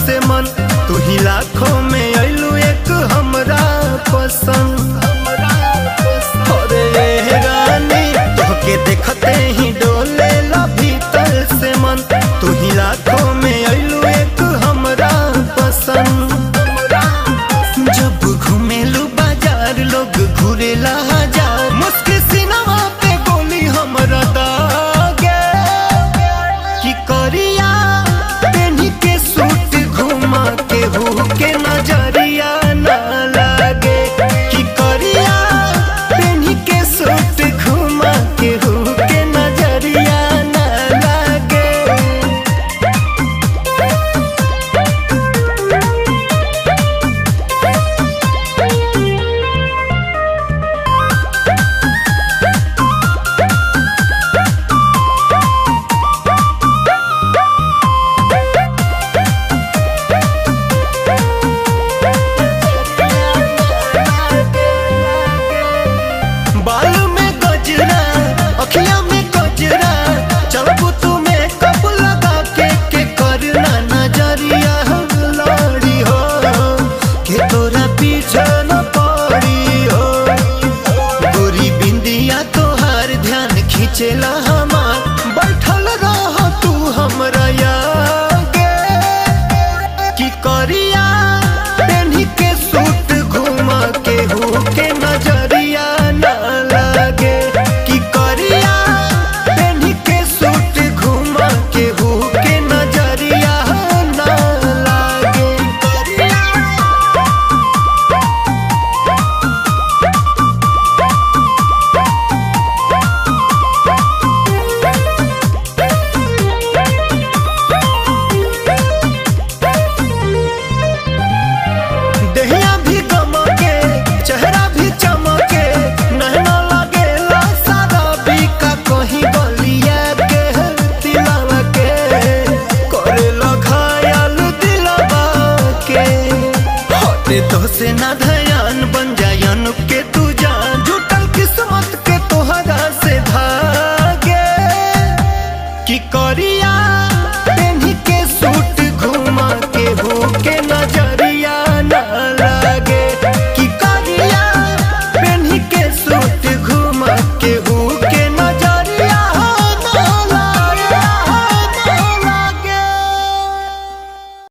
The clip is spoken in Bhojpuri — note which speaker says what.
Speaker 1: से मन, तू ही लाखों में अइलू एक हमरा पसंद। अरे रानी तोहके देखते ही डोले ला भीतर से मन, तू ही लाखों में अइलू एक हमरा पसंद। जब घूमेलू बाजार लोग घूरेला हजार, मुस्की सिनेमा पे गोली हमरा दागे कि करिया पेन्ही के सूट घुमा के हु के नजरिया ना लागे, कि करिया पेन्ही के सूट घुमा के हु के नजरिया ना लागे। बाल में गजरा अखियां में गजरा, चलबू तुम्हें कब लगा के करना नजरिया लड़ी हो, के तोरा पीछे न पड़ी हो। गोरी बिंदिया तोहार ध्यान खींचेला